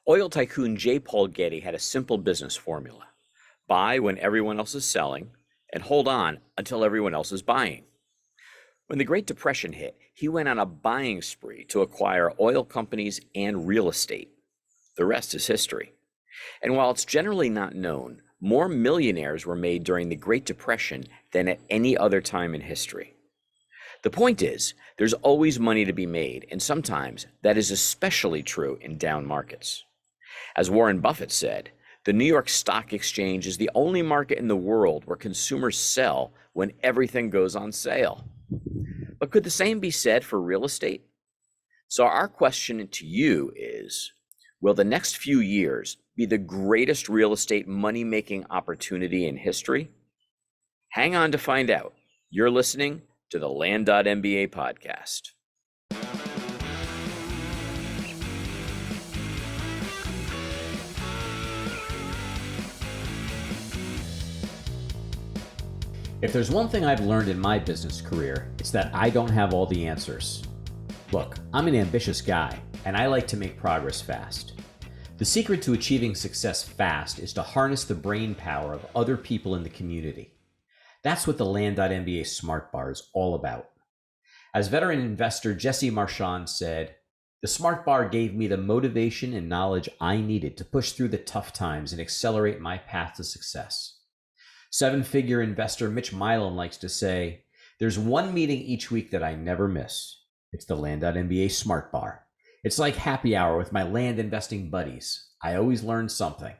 Oil tycoon J. Paul Getty had a simple business formula: buy when everyone else is selling and hold on until everyone else is buying. When the Great Depression hit, he went on a buying spree to acquire oil companies and real estate. The rest is history. And while it's generally not known, more millionaires were made during the Great Depression than at any other time in history. The point is, there's always money to be made, and sometimes that is especially true in down markets. As Warren Buffett said, the New York Stock Exchange is the only market in the world where consumers sell when everything goes on sale. But could the same be said for real estate? So our question to you is, will the next few years be the greatest real estate money-making opportunity in history? Hang on to find out. You're listening to the land.MBA podcast. If there's one thing I've learned in my business career, it's that I don't have all the answers. Look, I'm an ambitious guy, and I like to make progress fast. The secret to achieving success fast is to harness the brain power of other people in the community. That's what the land.MBA Smart Bar is all about. As veteran investor Jesse Marchand said, "The Smart Bar gave me the motivation and knowledge I needed to push through the tough times and accelerate my path to success." Seven-figure investor Mitch Milan likes to say, "There's one meeting each week that I never miss. It's the land.MBA Smart Bar. It's like happy hour with my land investing buddies. I always learn something."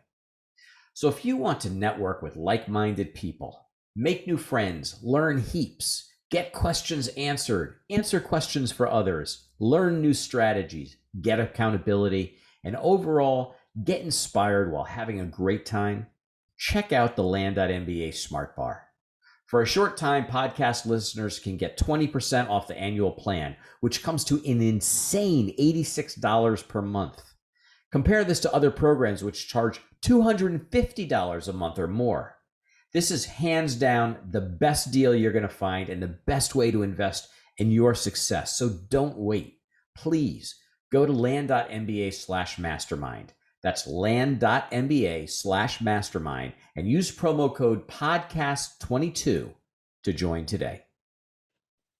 So if you want to network with like-minded people, make new friends, learn heaps, get questions answered, answer questions for others, learn new strategies, get accountability, and overall get inspired while having a great time, check out the land.MBA Smart Bar. For a short time, podcast listeners can get 20% off the annual plan, which comes to an insane $86 per month. Compare this to other programs which charge $250 a month or more. This is hands down the best deal you're going to find and the best way to invest in your success. So don't wait. Please go to land.MBA/mastermind. That's land.MBA/mastermind and use promo code podcast22 to join today.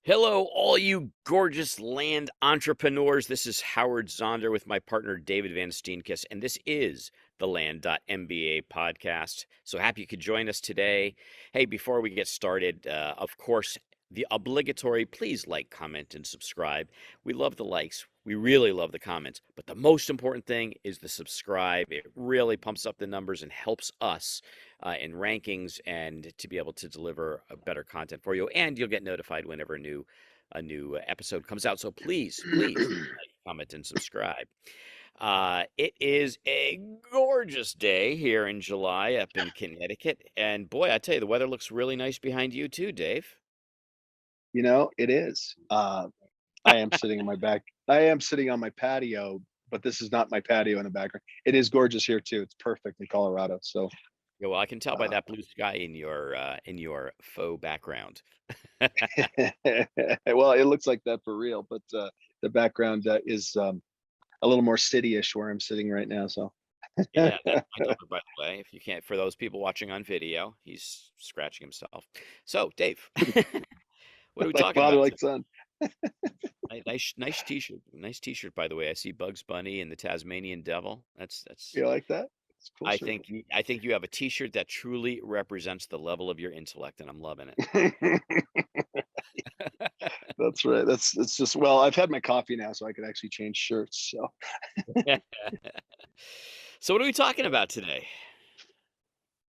Hello, all you gorgeous land entrepreneurs. This is Howard Zonder with my partner, David Van Steenkiss, and this is the land.MBA podcast. So happy you could join us today. Hey, before we get started, of course, the obligatory, please like, comment, and subscribe. We love the likes. We really love the comments. But the most important thing is the subscribe. It really pumps up the numbers and helps us in rankings and to be able to deliver a better content for you. And you'll get notified whenever a new episode comes out. So please like, comment, and subscribe. It is a gorgeous day here in July up in Connecticut. And boy, I tell you, the weather looks really nice behind you too, Dave. You know, it is. I am sitting in my back. I am sitting on my patio, but this is not my patio in the background. It is gorgeous here too. It's perfect in Colorado. So, Yeah, well, I can tell by that blue sky in your faux background. well, it looks like that for real, but the background is a little more city-ish where I'm sitting right now. So, Yeah, that's my daughter, by the way. If you can't, for those people watching on video, he's scratching himself. So, Dave, what are we like talking father, about like today? son. Nice t-shirt. Nice t-shirt, by the way. I see Bugs Bunny and the Tasmanian Devil. That's. You like that? It's cool. I think you have a t-shirt that truly represents the level of your intellect, and I'm loving it. That's right. That's just, well, I've had my coffee now, so I could actually change shirts. So, So what are we talking about today?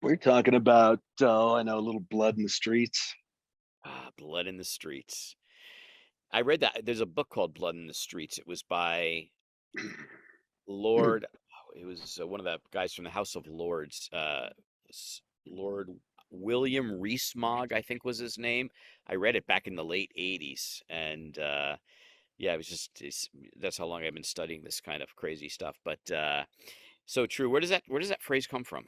we're talking about, I know, a little blood in the streets. Blood in the Streets. I read that there's a book called Blood in the Streets. It was by Lord. It was one of the guys from the House of Lords. Lord William Rees-Mogg, I think was his name. I read it back in the late '80s, and yeah, it was that's how long I've been studying this kind of crazy stuff. But so true. Where does that phrase come from?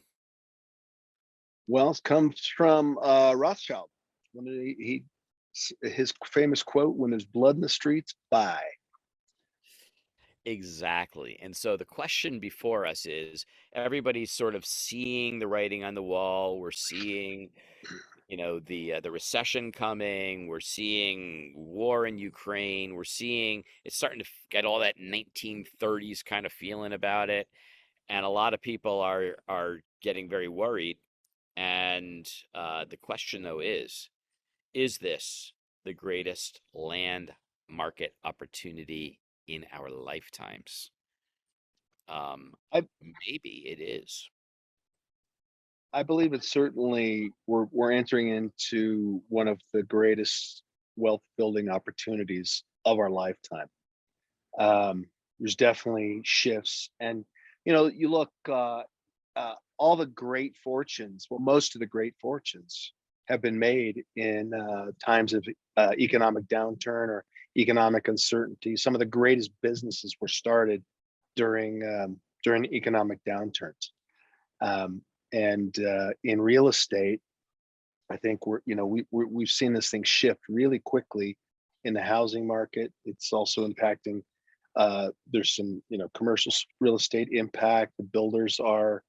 Well, it comes from Rothschild. When his famous quote, "When there's blood in the streets, buy." Exactly. And so the question before us is everybody's sort of seeing the writing on the wall. We're seeing, the recession coming. We're seeing war in Ukraine. We're seeing it's starting to get all that 1930s kind of feeling about it. And a lot of people are getting very worried. And the question though is this the greatest land market opportunity in our lifetimes? Um, I Maybe it is. I believe it's certainly we're entering into one of the greatest wealth building opportunities of our lifetime. There's definitely shifts, and you look all the great fortunes. Well, most of the great fortunes have been made in times of economic downturn or economic uncertainty. Some of the greatest businesses were started during economic downturns. And in real estate, I think we've seen this thing shift really quickly in the housing market. It's also impacting. There's some commercial real estate impact. The builders are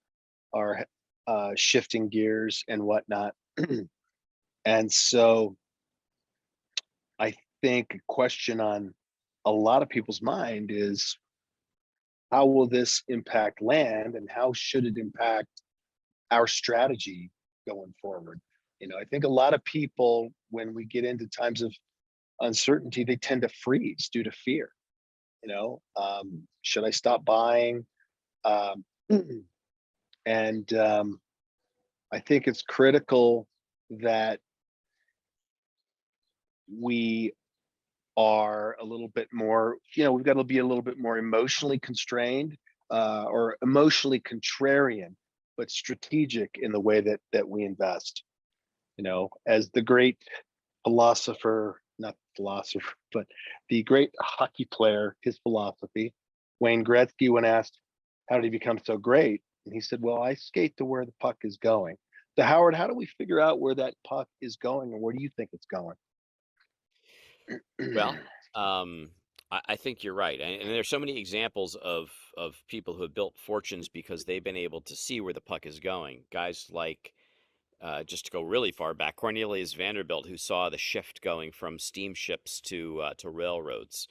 shifting gears and whatnot. And so I think a question on a lot of people's mind is, how will this impact land, and how should it impact our strategy going forward? I think a lot of people, when we get into times of uncertainty, they tend to freeze due to fear. Should I stop buying? Um, and I think it's critical that we are a little bit more, we've got to be a little bit more emotionally constrained, or emotionally contrarian, but strategic in the way that we invest. As the great philosopher, not philosopher, but the great hockey player, his philosophy, Wayne Gretzky, when asked, how did he become so great? And he said, well, I skate to where the puck is going. So, Howard, how do we figure out where that puck is going, and where do you think it's going? Well, I think you're right, and there's so many examples of people who have built fortunes because they've been able to see where the puck is going. Guys like, just to go really far back, Cornelius Vanderbilt, who saw the shift going from steamships to railroads,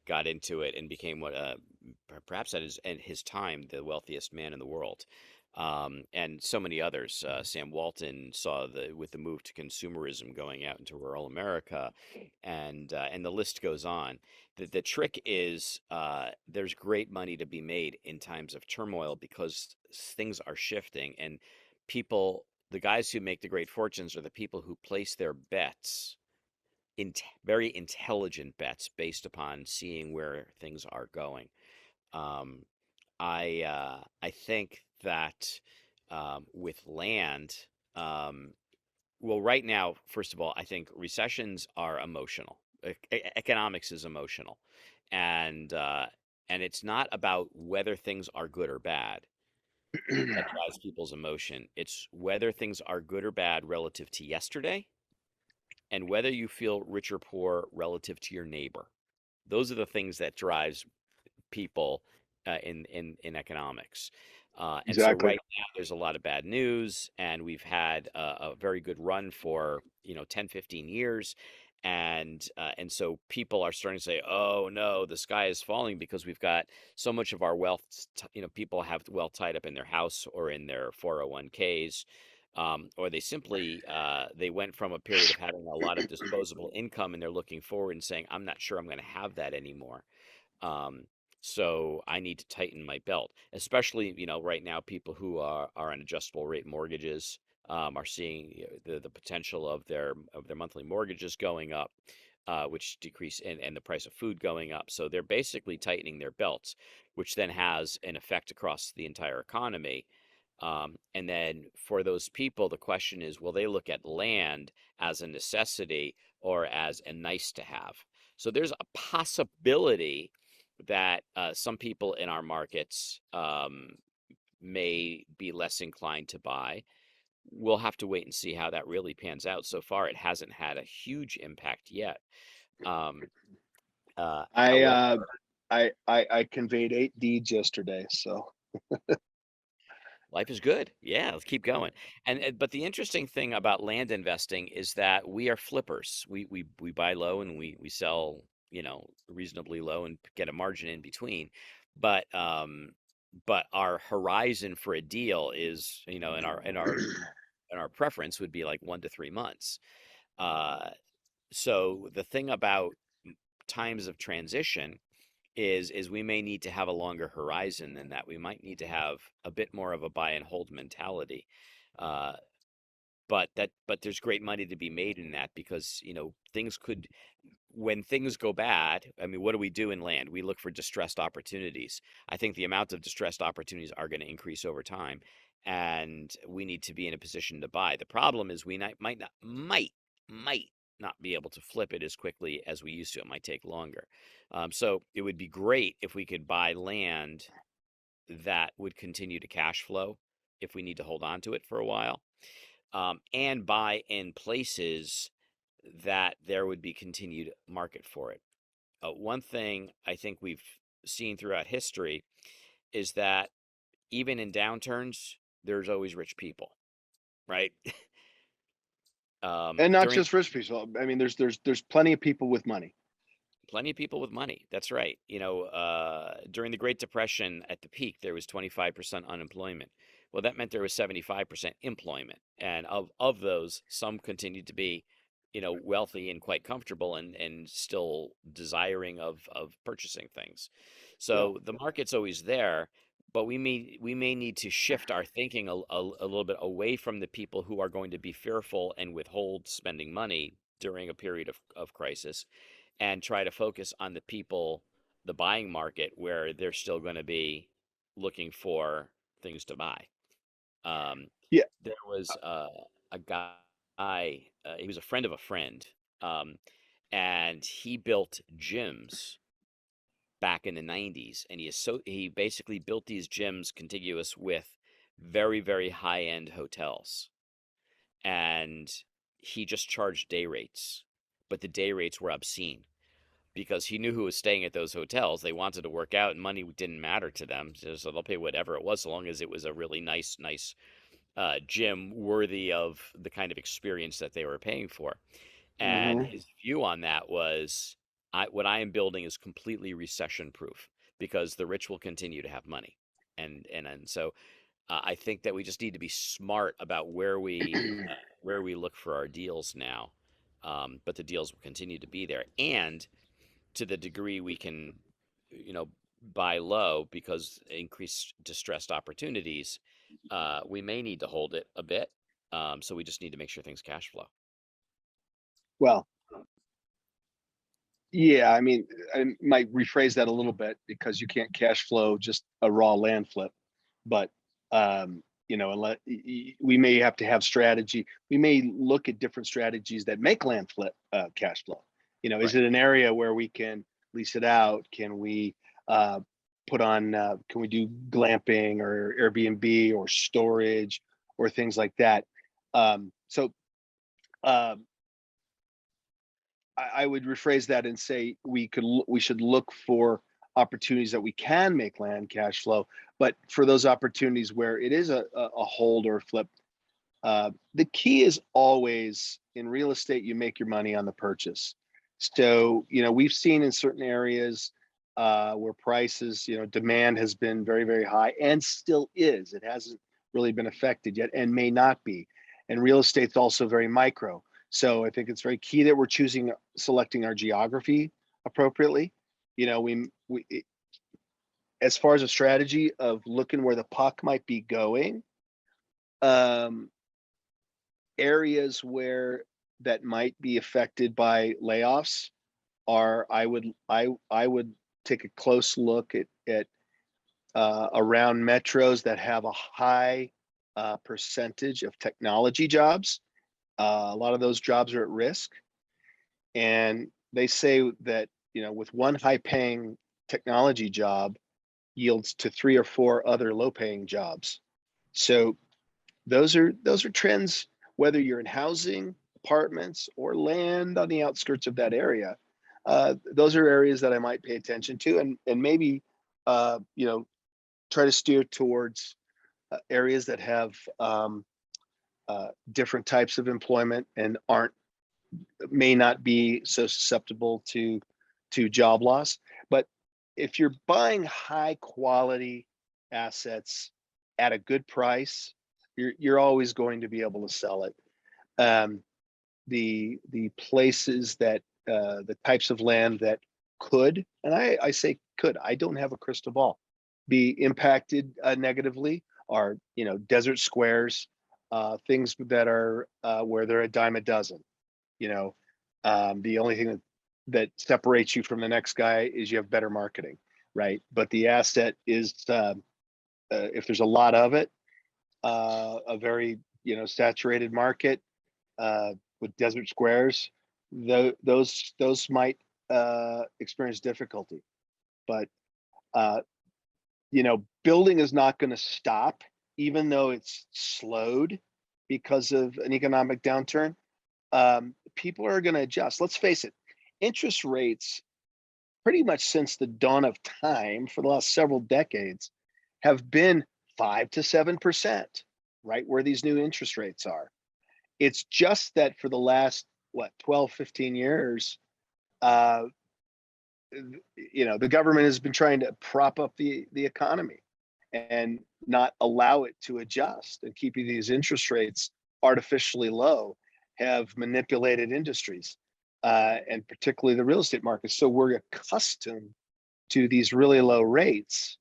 got into it and became what perhaps at his time the wealthiest man in the world. And so many others. Sam Walton saw with the move to consumerism going out into rural America, and the list goes on. The trick is there's great money to be made in times of turmoil because things are shifting, and people, the guys who make the great fortunes are the people who place their bets in very intelligent bets based upon seeing where things are going. Um, I think that with land, um, well, right now, first of all, I think recessions are emotional. Economics is emotional, and uh, and it's not about whether things are good or bad that drives people's emotion. It's whether things are good or bad relative to yesterday, and whether you feel rich or poor relative to your neighbor. Those are the things that drives people in economics. And so Exactly. right now there's a lot of bad news, and we've had a very good run for 10, 15 years. And so people are starting to say, oh no, the sky is falling because we've got so much of our wealth. People have wealth tied up in their house or in their 401ks. Or they simply they went from a period of having a lot of disposable income, and they're looking forward and saying, I'm not sure I'm going to have that anymore. Um, so I need to tighten my belt, especially, right now, people who are on adjustable rate mortgages are seeing the potential of their monthly mortgages going up, which decrease and the price of food going up. So they're basically tightening their belts, which then has an effect across the entire economy. And then for those people, the question is, will they look at land as a necessity or as a nice to have? So there's a possibility that some people in our markets may be less inclined to buy. We'll have to wait and see how that really pans out. So far, it hasn't had a huge impact yet. Um, I However, I conveyed 8 deeds yesterday, so Life is good. Yeah, let's keep going. And but the interesting thing about land investing is that we are flippers. We buy low and we sell, reasonably low and get a margin in between. But but our horizon for a deal is, in our preference would be like 1 to 3 months. Uh, so the thing about times of transition is we may need to have a longer horizon than that. We might need to have a bit more of a buy and hold mentality. Uh, but there's great money to be made in that because, things could when things go bad, I mean, what do we do in land? We look for distressed opportunities. I think the amount of distressed opportunities are going to increase over time, and we need to be in a position to buy. The problem is we might not be able to flip it as quickly as we used to. It might take longer. So it would be great if we could buy land that would continue to cash flow if we need to hold on to it for a while, and buy in places that there would be continued market for it. One thing I think we've seen throughout history is that even in downturns, there's always rich people, right? and not During just rich people. I mean, there's plenty of people with money. Plenty of people with money. That's right. During the Great Depression at the peak, there was 25% unemployment. Well, that meant there was 75% employment. And of those, some continued to be, wealthy and quite comfortable and still desiring of purchasing things. Yeah. So the market's always there, but we may need to shift our thinking a little bit away from the people who are going to be fearful and withhold spending money during a period of crisis, and try to focus on the people, the buying market, where they're still going to be looking for things to buy. Um, Yeah. there was a guy, he was a friend of a friend, um, and he built gyms back in the 90s. And he basically built these gyms contiguous with very, very high end hotels. And he just charged day rates, but the day rates were obscene because he knew who was staying at those hotels. They wanted to work out, and money didn't matter to them, so they'll pay whatever it was, so long as it was a really nice gym worthy of the kind of experience that they were paying for. And Hmm. his view on that was, what I am building is completely recession proof because the rich will continue to have money, and so I think that we just need to be smart about where we look for our deals now. But the deals will continue to be there, and to the degree we can, buy low because increased distressed opportunities, we may need to hold it a bit. So we just need to make sure things cash flow. Well, yeah. I mean, I might rephrase that a little bit because you can't cash flow just a raw land flip, but unless we may have to have strategy. We may look at different strategies that make land flip cash flow. Is Right. it an area where we can lease it out? Can we uh, put on? Can we do glamping or Airbnb or storage or things like that? So um, I would rephrase that and say we should look for opportunities that we can make land cash flow, but for those opportunities where it is a hold or a flip, the key is always in real estate, you make your money on the purchase. So, we've seen in certain areas where prices, demand has been very, very high and still is. It hasn't really been affected yet and may not be. And real estate's also very micro. So I think it's very key that we're selecting our geography appropriately. We as far as a strategy of looking where the puck might be going, um, areas where that might be affected by layoffs are I would take a close look at around metros that have a high percentage of technology jobs. A lot of those jobs are at risk, and they say that with one high paying technology job yields to 3 or 4 other low paying jobs. So those are trends, whether you're in housing, apartments, or land on the outskirts of that area. those are areas that I might pay attention to, and maybe you know, try to steer towards areas that have different types of employment and aren't may not be so susceptible to job loss. But if you're buying high quality assets at a good price, you're always going to be able to sell it. Um, the places that the types of land that could, and I say could, I don't have a crystal ball, be impacted negatively are, you know, desert squares, things that are where they're a dime a dozen. You know, the only thing that separates you from the next guy is you have better marketing, right? But the asset is, if there's a lot of it, a very, you know, saturated market with desert squares, those might experience difficulty. But uh, you know, building is not going to stop, even though it's slowed because of an economic downturn. People are going to adjust. Let's face it, interest rates, pretty much since the dawn of time for the last several decades, have been 5 to 7%, right where these new interest rates are. It's just that for the last, what, 12, 15 years, uh, you know, the government has been trying to prop up the economy and not allow it to adjust, and keeping these interest rates artificially low have manipulated industries, and particularly the real estate market. So we're accustomed to these really low rates,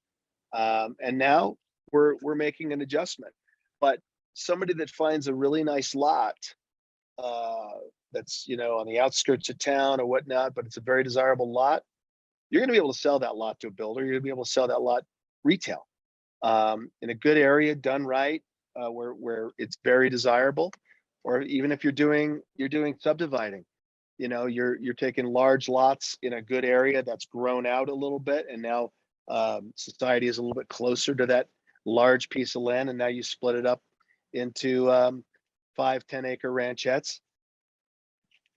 and now we're making an adjustment. But somebody that finds a really nice lot, uh, that's, you know, on the outskirts of town or whatnot, but it's a very desirable lot, you're going to be able to sell that lot to a builder. You're going to be able to sell that lot retail, in a good area done right, where it's very desirable. Or even if you're doing subdividing, you know, you're taking large lots in a good area that's grown out a little bit, and now society is a little bit closer to that large piece of land, and now you split it up into 5, 10 acre ranchettes.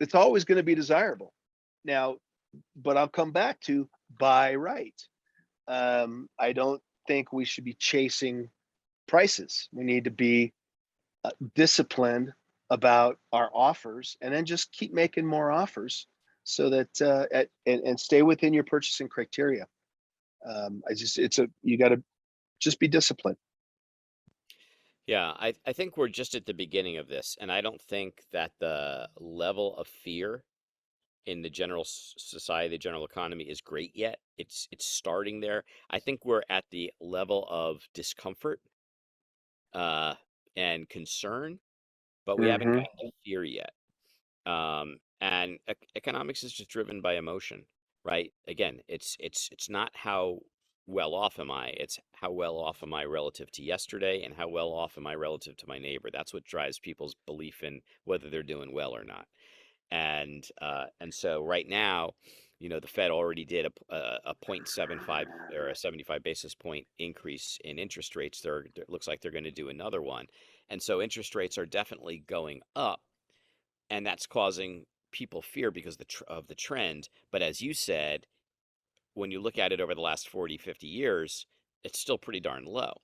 It's always going to be desirable. Now, but I'll come back to buy right. I don't think we should be chasing prices. We need to be disciplined about our offers, and then just keep making more offers so that and stay within your purchasing criteria. I just it's a you got to just be disciplined. Yeah, I think we're just at the beginning of this, and I don't think that the level of fear in the general society, the general economy is great yet. It's starting there. I think we're at the level of discomfort uh, and concern, but we haven't Hmm. gotten to fear yet. And economics is just driven by emotion, right? Again, it's not how well off am I, it's how well off am I relative to yesterday, and how well off am I relative to my neighbor. That's what drives people's belief in whether they're doing well or not. And so right now, you know, the Fed already did a 0.75 or a 75 basis point increase in interest rates. It looks like they're going to do another one. And so interest rates are definitely going up, and that's causing people fear because of the trend. But as you said, when you look at it over the last 40, 50 years, it's still pretty darn low.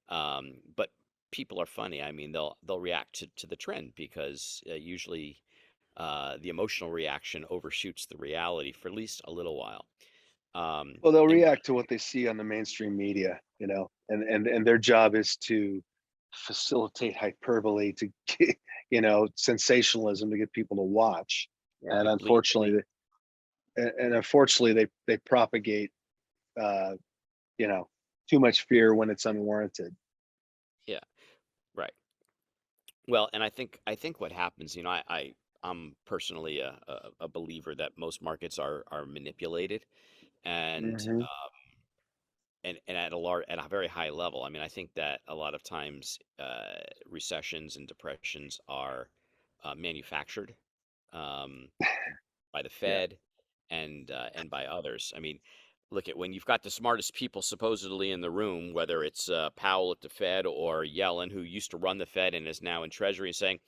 But people are funny. I mean, they'll react to the trend because usually the emotional reaction overshoots the reality for at least a little while. Um, Well, they'll and react to what they see on the mainstream media, you know, and their job is to facilitate hyperbole, to get, you know, sensationalism, to get people to watch. yeah, And it bleeds the unfortunately, lead. they propagate, uh, you know, too much fear when it's unwarranted. Yeah, right. Well, and I think what happens, you know, I'm personally a believer that most markets are manipulated, and Hmm. and at a very high level. I mean, I think that a lot of times recessions and depressions are manufactured um, by the Yeah. Fed and by others. I mean, look at when you've got the smartest people supposedly in the room, whether it's Powell at the Fed or Yellen, who used to run the Fed and is now in Treasury, saying,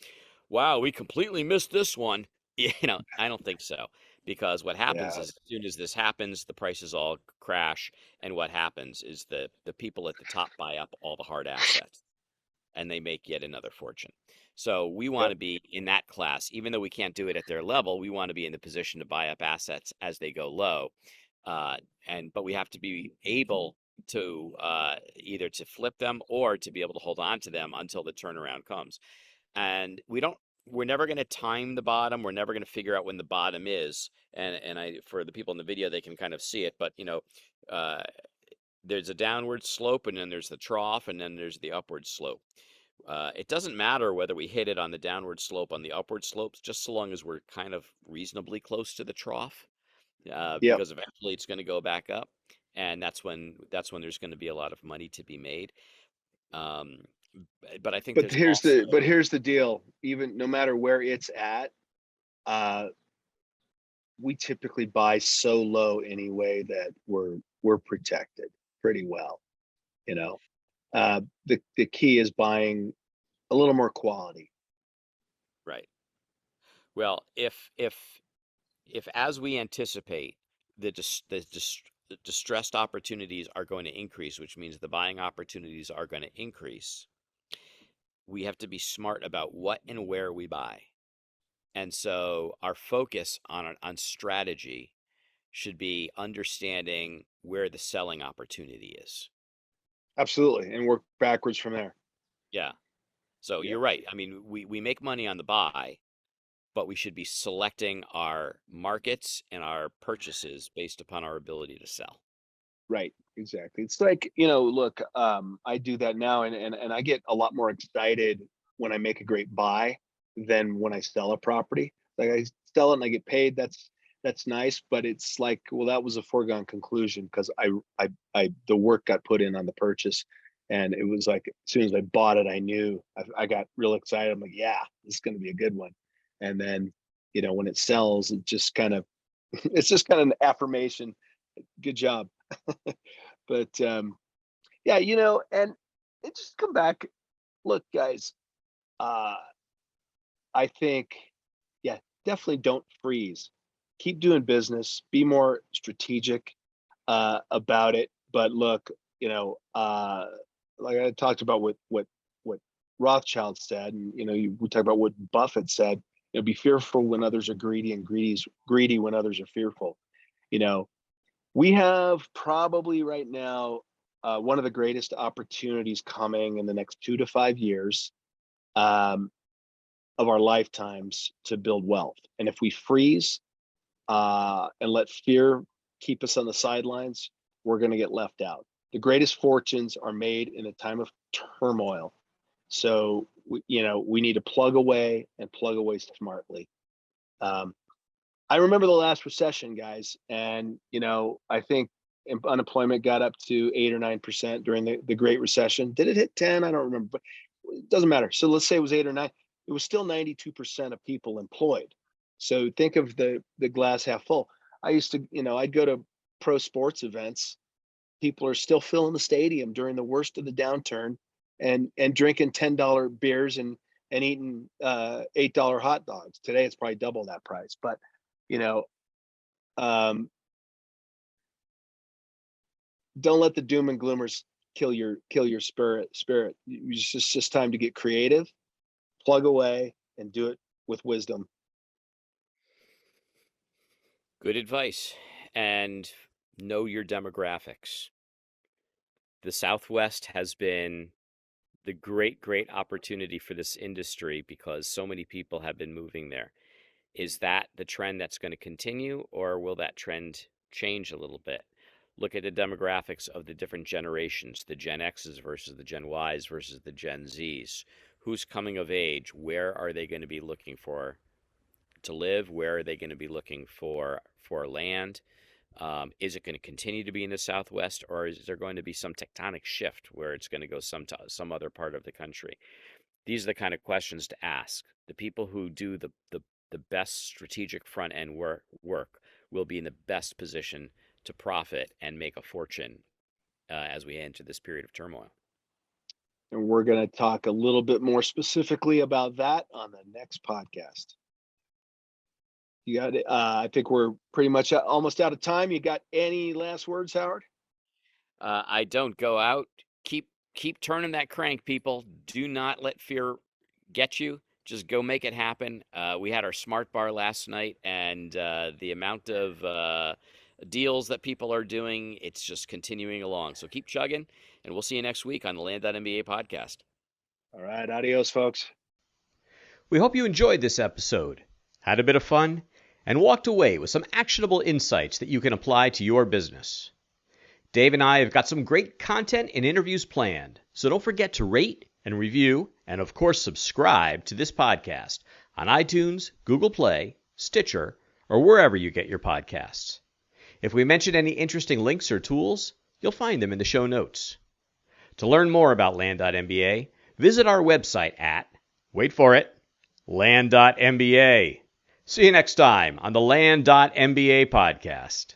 "Wow, we completely missed this one." You know, I don't think so, because what happens Yeah. is as soon as this happens, the prices all crash, and what happens is the people at the top buy up all the hard assets, and they make yet another fortune. So we want Yep. to be in that class, even though we can't do it at their level. We want to be in the position to buy up assets as they go low, uh, but we have to be able to either to flip them or to be able to hold on to them until the turnaround comes. And we're never going to time the bottom. We're never going to figure out when the bottom is. And I, for the people in the video, they can kind of see it, but uh, there's a downward slope, and then there's the trough, and then there's the upward slope. It doesn't matter whether we hit it on the downward slope, on the upward slopes, just so long as we're kind of reasonably close to the trough, Yep. because eventually it's going to go back up, and that's when there's going to be a lot of money to be made. Um, but I think But there's also here's the deal. Even no matter where it's at, uh, we typically buy so low anyway that we're protected pretty well. You know, the key is buying a little more quality. right. Well, if as we anticipate the distressed opportunities are going to increase, which means the buying opportunities are going to increase, we have to be smart about what and where we buy. And so our focus on strategy should be understanding where the selling opportunity is. Absolutely, and work backwards from there. Yeah. So Yeah. you're right. I mean, we make money on the buy, but we should be selecting our markets and our purchases based upon our ability to sell. Right. Exactly. It's like, look, I do that now, and I get a lot more excited when I make a great buy than when I sell a property. Like I sell it and I get paid. That's nice, but it's like, well, that was a foregone conclusion because I the work got put in on the purchase, and it was like as soon as I bought it, I knew I got real excited. I'm like, yeah, this is going to be a good one. And then, when it sells, it just kind of it's just kind of an affirmation. Good job. But yeah, and it just come back. Look, guys, uh, I think, yeah, definitely don't freeze. Keep doing business. Be more strategic about it. But look, like I talked about what Rothschild said, and we talk about what Buffett said. Be fearful when others are greedy, and greedy when others are fearful. You know, we have probably right now one of the greatest opportunities coming in the next 2 to 5 years um, of our lifetimes to build wealth. And if we freeze and let fear keep us on the sidelines, we're going to get left out. The greatest fortunes are made in a time of turmoil. So, we need to plug away and plug away smartly. Um, I remember the last recession, guys, and I think unemployment got up to 8 or 9% during the Great Recession. Did it hit 10? I don't remember, but it doesn't matter. So let's say it was 8 or 9. It was still 92% of people employed. So think of the glass half full. I used to, I'd go to pro sports events. People are still filling the stadium during the worst of the downturn, and drinking $10 beers and eating $8 hot dogs. Today it's probably double that price, but you know, um, don't let the doom and gloomers kill your spirit. It's just time to get creative, plug away, and do it with wisdom. Good advice. And know your demographics. The Southwest has been the great opportunity for this industry because so many people have been moving there. Is that the trend that's going to continue, or will that trend change a little bit? Look at the demographics of the different generations, the Gen X's versus the Gen Y's versus the Gen Z's. Who's coming of age? Where are they going to be looking for to live? Where are they going to be looking for land? Is it going to continue to be in the Southwest, or is there going to be some tectonic shift where it's going to go some other part of the country? These are the kind of questions to ask. The people who do the best strategic front end work will be in the best position to profit and make a fortune as we enter this period of turmoil. And we're going to talk a little bit more specifically about that on the next podcast. You got it. I think we're pretty much almost out of time. You got any last words, Howard? I don't go out. Keep turning that crank, people. Do not let fear get you. Just go make it happen. We had our smart bar last night, and the amount of deals that people are doing, it's just continuing along. So keep chugging, and we'll see you next week on the land.MBA podcast. All right. Adios, folks. We hope you enjoyed this episode, had a bit of fun, and walked away with some actionable insights that you can apply to your business. Dave and I have got some great content and interviews planned, so don't forget to rate and review, and of course subscribe to this podcast on iTunes, Google Play, Stitcher, or wherever you get your podcasts. If we mention any interesting links or tools, you'll find them in the show notes. To learn more about land.MBA, visit our website at, wait for it, land.MBA. See you next time on the land.MBA podcast.